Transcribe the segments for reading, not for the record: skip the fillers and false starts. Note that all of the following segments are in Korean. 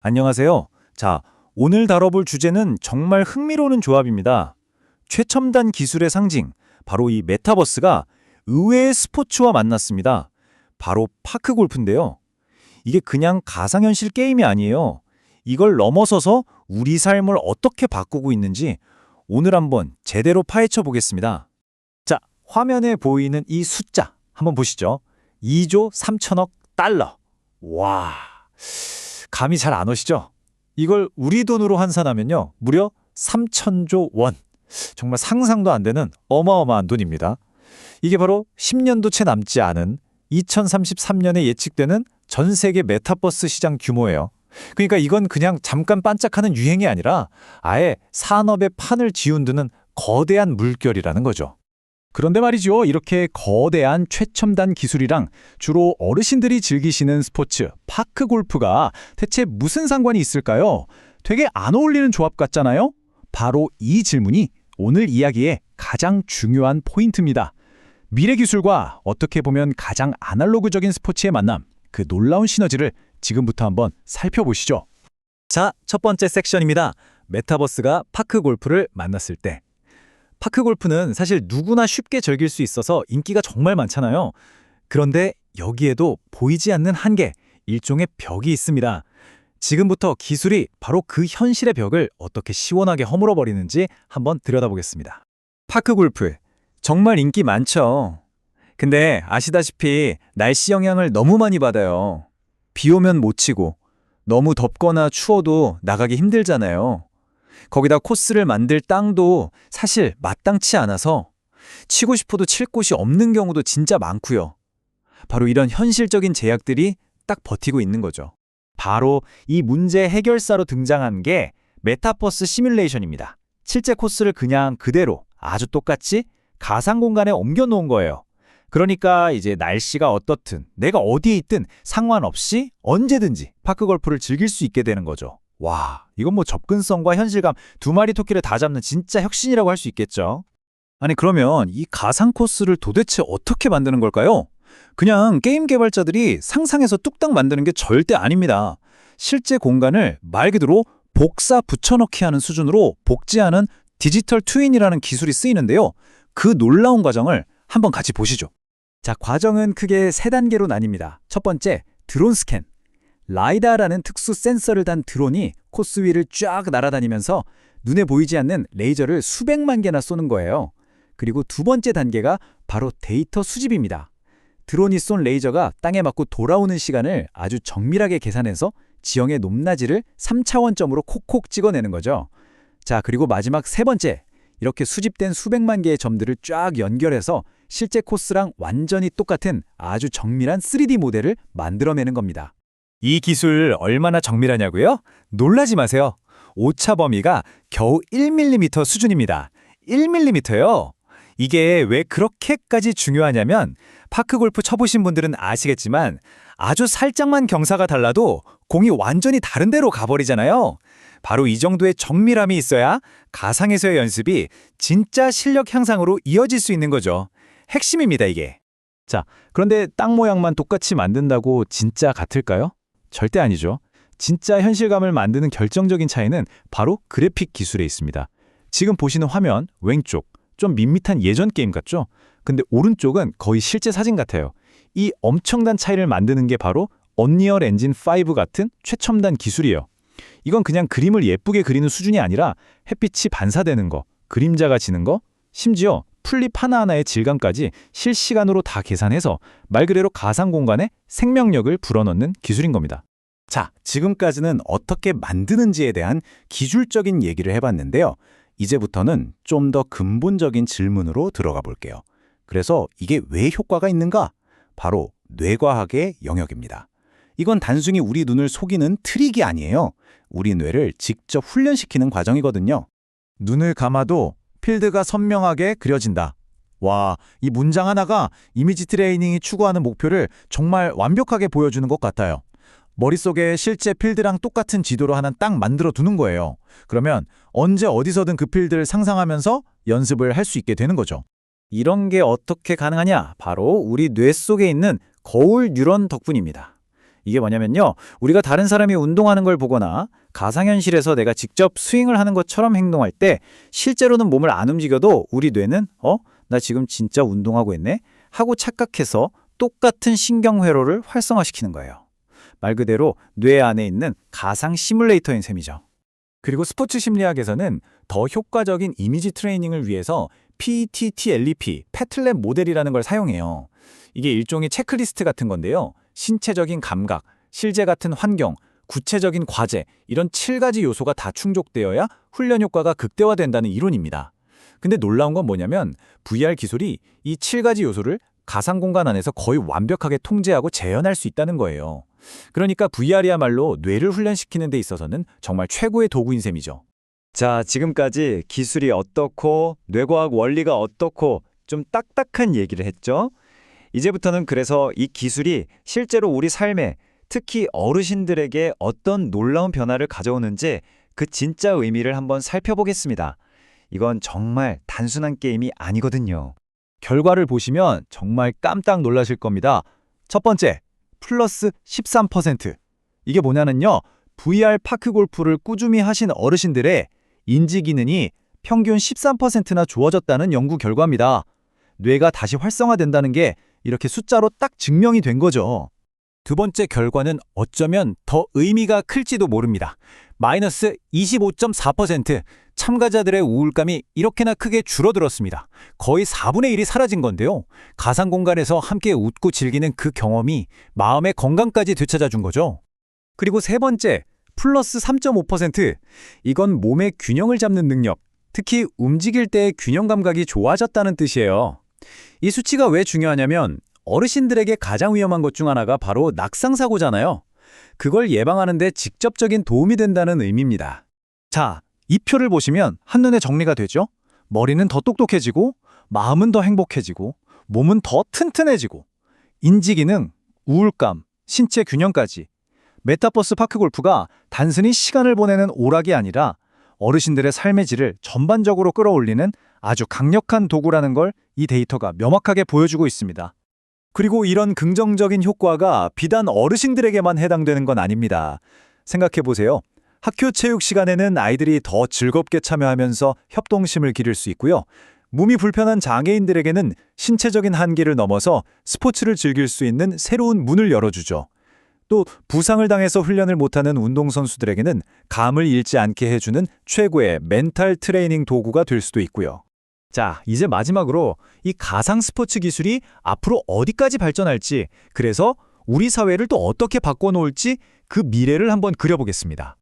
안녕하세요. 자, 오늘 다뤄볼 주제는 정말 흥미로운 조합입니다. 최첨단 기술의 상징, 바로 이 메타버스가 의외의 스포츠와 만났습니다. 바로 파크 골프인데요. 이게 그냥 가상현실 게임이 아니에요. 이걸 넘어서서 우리 삶을 어떻게 바꾸고 있는지 오늘 한번 제대로 파헤쳐 보겠습니다. 자, 화면에 보이는 이 숫자 한번 보시죠. 2조 3천억 달러. 와, 감이 잘 안 오시죠? 이걸 우리 돈으로 환산하면요, 무려 3천조 원. 정말 상상도 안 되는 어마어마한 돈입니다. 이게 바로 10년도 채 남지 않은 2033년에 예측되는 전 세계 메타버스 시장 규모예요. 그러니까 이건 그냥 잠깐 반짝하는 유행이 아니라 아예 산업의 판을 지운드는 거대한 물결이라는 거죠. 그런데 말이죠, 이렇게 거대한 최첨단 기술이랑 주로 어르신들이 즐기시는 스포츠, 파크 골프가 대체 무슨 상관이 있을까요? 되게 안 어울리는 조합 같잖아요? 바로 이 질문이 오늘 이야기의 가장 중요한 포인트입니다. 미래 기술과 어떻게 보면 가장 아날로그적인 스포츠의 만남, 그 놀라운 시너지를 지금부터 한번 살펴보시죠. 자, 첫 번째 섹션입니다. 메타버스가 파크 골프를 만났을 때. 파크 골프는 사실 누구나 쉽게 즐길 수 있어서 인기가 정말 많잖아요. 그런데 여기에도 보이지 않는 한계, 일종의 벽이 있습니다. 지금부터 기술이 바로 그 현실의 벽을 어떻게 시원하게 허물어버리는지 한번 들여다보겠습니다. 파크 골프, 정말 인기 많죠. 근데 아시다시피 날씨 영향을 너무 많이 받아요. 비 오면 못 치고, 너무 덥거나 추워도 나가기 힘들잖아요. 거기다 코스를 만들 땅도 사실 마땅치 않아서 치고 싶어도 칠 곳이 없는 경우도 진짜 많고요. 바로 이런 현실적인 제약들이 딱 버티고 있는 거죠. 바로 이 문제 해결사로 등장한 게 메타버스 시뮬레이션입니다. 실제 코스를 그냥 그대로 아주 똑같이 가상 공간에 옮겨 놓은 거예요. 그러니까 이제 날씨가 어떻든 내가 어디에 있든 상관없이 언제든지 파크 골프를 즐길 수 있게 되는 거죠. 와, 이건 뭐 접근성과 현실감 두 마리 토끼를 다 잡는 진짜 혁신이라고 할 수 있겠죠. 아니, 그러면 이 가상 코스를 도대체 어떻게 만드는 걸까요? 그냥 게임 개발자들이 상상해서 뚝딱 만드는 게 절대 아닙니다. 실제 공간을 말 그대로 복사 붙여넣기 하는 수준으로 복제하는 디지털 트윈이라는 기술이 쓰이는데요. 그 놀라운 과정을 한번 같이 보시죠. 자, 과정은 크게 세 단계로 나뉩니다. 첫 번째, 드론 스캔. 라이다라는 특수 센서를 단 드론이 코스 위를 쫙 날아다니면서 눈에 보이지 않는 레이저를 수백만 개나 쏘는 거예요. 그리고 두 번째 단계가 바로 데이터 수집입니다. 드론이 쏜 레이저가 땅에 맞고 돌아오는 시간을 아주 정밀하게 계산해서 지형의 높낮이를 3차원점으로 콕콕 찍어내는 거죠. 자, 그리고 마지막 세 번째, 이렇게 수집된 수백만 개의 점들을 쫙 연결해서 실제 코스랑 완전히 똑같은 아주 정밀한 3D 모델을 만들어내는 겁니다. 이 기술 얼마나 정밀하냐고요? 놀라지 마세요. 오차 범위가 겨우 1mm 수준입니다. 1mm요? 이게 왜 그렇게까지 중요하냐면 파크 골프 쳐보신 분들은 아시겠지만 아주 살짝만 경사가 달라도 공이 완전히 다른 데로 가버리잖아요. 바로 이 정도의 정밀함이 있어야 가상에서의 연습이 진짜 실력 향상으로 이어질 수 있는 거죠. 핵심입니다, 이게. 자, 그런데 땅 모양만 똑같이 만든다고 진짜 같을까요? 절대 아니죠. 진짜 현실감을 만드는 결정적인 차이는 바로 그래픽 기술에 있습니다. 지금 보시는 화면 왼쪽, 좀 밋밋한 예전 게임 같죠? 근데 오른쪽은 거의 실제 사진 같아요. 이 엄청난 차이를 만드는 게 바로 언리얼 엔진 5 같은 최첨단 기술이에요. 이건 그냥 그림을 예쁘게 그리는 수준이 아니라 햇빛이 반사되는 거, 그림자가 지는 거, 심지어 풀립 하나하나의 질감까지 실시간으로 다 계산해서 말 그대로 가상 공간에 생명력을 불어넣는 기술인 겁니다. 자, 지금까지는 어떻게 만드는지에 대한 기술적인 얘기를 해봤는데요. 이제부터는 좀 더 근본적인 질문으로 들어가 볼게요. 그래서 이게 왜 효과가 있는가? 바로 뇌과학의 영역입니다. 이건 단순히 우리 눈을 속이는 트릭이 아니에요. 우리 뇌를 직접 훈련시키는 과정이거든요. 눈을 감아도 필드가 선명하게 그려진다. 와, 이 문장 하나가 이미지 트레이닝이 추구하는 목표를 정말 완벽하게 보여주는 것 같아요. 머릿속에 실제 필드랑 똑같은 지도로 하나 딱 만들어 두는 거예요. 그러면 언제 어디서든 그 필드를 상상하면서 연습을 할 수 있게 되는 거죠. 이런 게 어떻게 가능하냐? 바로 우리 뇌 속에 있는 거울 뉴런 덕분입니다. 이게 뭐냐면요. 우리가 다른 사람이 운동하는 걸 보거나 가상현실에서 내가 직접 스윙을 하는 것처럼 행동할 때 실제로는 몸을 안 움직여도 우리 뇌는 나 지금 진짜 운동하고 있네? 하고 착각해서 똑같은 신경회로를 활성화시키는 거예요. 말 그대로 뇌 안에 있는 가상 시뮬레이터인 셈이죠. 그리고 스포츠 심리학에서는 더 효과적인 이미지 트레이닝을 위해서 PETT-LEP, 패틀랩 모델이라는 걸 사용해요. 이게 일종의 체크리스트 같은 건데요. 신체적인 감각, 실제 같은 환경, 구체적인 과제, 이런 7가지 요소가 다 충족되어야 훈련 효과가 극대화된다는 이론입니다. 근데 놀라운 건 뭐냐면 VR 기술이 이 7가지 요소를 가상 공간 안에서 거의 완벽하게 통제하고 재현할 수 있다는 거예요. 그러니까 VR이야말로 뇌를 훈련시키는 데 있어서는 정말 최고의 도구인 셈이죠. 자, 지금까지 기술이 어떻고 뇌과학 원리가 어떻고 좀 딱딱한 얘기를 했죠? 이제부터는 그래서 이 기술이 실제로 우리 삶에 특히 어르신들에게 어떤 놀라운 변화를 가져오는지 그 진짜 의미를 한번 살펴보겠습니다. 이건 정말 단순한 게임이 아니거든요. 결과를 보시면 정말 깜짝 놀라실 겁니다. 첫 번째, 플러스 13%. 이게 뭐냐면요. VR 파크 골프를 꾸준히 하신 어르신들의 인지 기능이 평균 13%나 좋아졌다는 연구 결과입니다. 뇌가 다시 활성화된다는 게 이렇게 숫자로 딱 증명이 된 거죠. 두 번째 결과는 어쩌면 더 의미가 클지도 모릅니다. 마이너스 25.4%. 참가자들의 우울감이 이렇게나 크게 줄어들었습니다. 거의 4분의 1이 사라진 건데요. 가상 공간에서 함께 웃고 즐기는 그 경험이 마음의 건강까지 되찾아준 거죠. 그리고 세 번째, 플러스 3.5%. 이건 몸의 균형을 잡는 능력, 특히 움직일 때의 균형 감각이 좋아졌다는 뜻이에요. 이 수치가 왜 중요하냐면 어르신들에게 가장 위험한 것 중 하나가 바로 낙상사고잖아요. 그걸 예방하는 데 직접적인 도움이 된다는 의미입니다. 자, 이 표를 보시면 한눈에 정리가 되죠? 머리는 더 똑똑해지고, 마음은 더 행복해지고, 몸은 더 튼튼해지고, 인지기능, 우울감, 신체 균형까지. 메타버스 파크 골프가 단순히 시간을 보내는 오락이 아니라 어르신들의 삶의 질을 전반적으로 끌어올리는 아주 강력한 도구라는 걸 이 데이터가 명확하게 보여주고 있습니다. 그리고 이런 긍정적인 효과가 비단 어르신들에게만 해당되는 건 아닙니다. 생각해보세요. 학교 체육 시간에는 아이들이 더 즐겁게 참여하면서 협동심을 기를 수 있고요. 몸이 불편한 장애인들에게는 신체적인 한계를 넘어서 스포츠를 즐길 수 있는 새로운 문을 열어주죠. 또 부상을 당해서 훈련을 못하는 운동선수들에게는 감을 잃지 않게 해주는 최고의 멘탈 트레이닝 도구가 될 수도 있고요. 자, 이제 마지막으로 이 가상 스포츠 기술이 앞으로 어디까지 발전할지, 그래서 우리 사회를 또 어떻게 바꿔놓을지 그 미래를 한번 그려보겠습니다.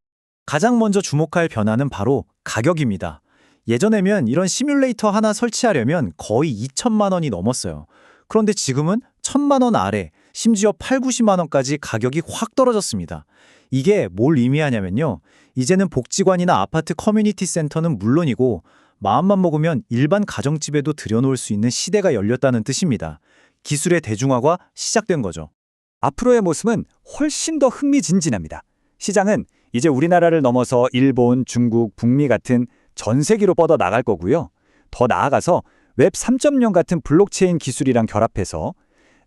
가장 먼저 주목할 변화는 바로 가격입니다. 예전에면 이런 시뮬레이터 하나 설치하려면 거의 2천만 원이 넘었어요. 그런데 지금은 1,000만 원 아래, 심지어 8, 90만 원까지 가격이 확 떨어졌습니다. 이게 뭘 의미하냐면요. 이제는 복지관이나 아파트 커뮤니티 센터는 물론이고 마음만 먹으면 일반 가정집에도 들여놓을 수 있는 시대가 열렸다는 뜻입니다. 기술의 대중화가 시작된 거죠. 앞으로의 모습은 훨씬 더 흥미진진합니다. 시장은 이제 우리나라를 넘어서 일본, 중국, 북미 같은 전 세계로 뻗어 나갈 거고요. 더 나아가서 웹 3.0 같은 블록체인 기술이랑 결합해서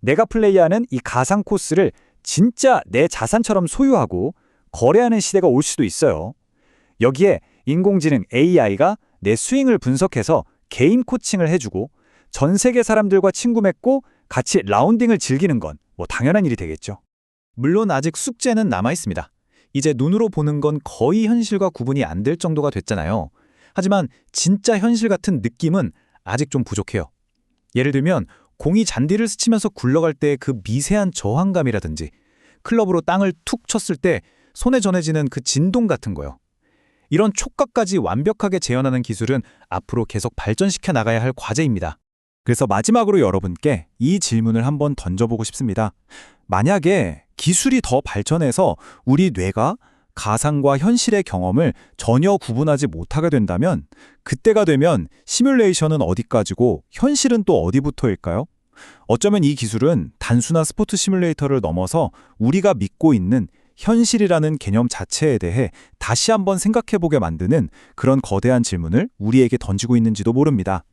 내가 플레이하는 이 가상 코스를 진짜 내 자산처럼 소유하고 거래하는 시대가 올 수도 있어요. 여기에 인공지능 AI가 내 스윙을 분석해서 개인 코칭을 해주고 전 세계 사람들과 친구 맺고 같이 라운딩을 즐기는 건 당연한 일이 되겠죠. 물론 아직 숙제는 남아있습니다. 이제 눈으로 보는 건 거의 현실과 구분이 안 될 정도가 됐잖아요. 하지만 진짜 현실 같은 느낌은 아직 좀 부족해요. 예를 들면 공이 잔디를 스치면서 굴러갈 때의 그 미세한 저항감이라든지 클럽으로 땅을 툭 쳤을 때 손에 전해지는 그 진동 같은 거요. 이런 촉각까지 완벽하게 재현하는 기술은 앞으로 계속 발전시켜 나가야 할 과제입니다. 그래서 마지막으로 여러분께 이 질문을 한번 던져보고 싶습니다. 만약에 기술이 더 발전해서 우리 뇌가 가상과 현실의 경험을 전혀 구분하지 못하게 된다면 그때가 되면 시뮬레이션은 어디까지고 현실은 또 어디부터일까요? 어쩌면 이 기술은 단순한 스포츠 시뮬레이터를 넘어서 우리가 믿고 있는 현실이라는 개념 자체에 대해 다시 한번 생각해보게 만드는 그런 거대한 질문을 우리에게 던지고 있는지도 모릅니다.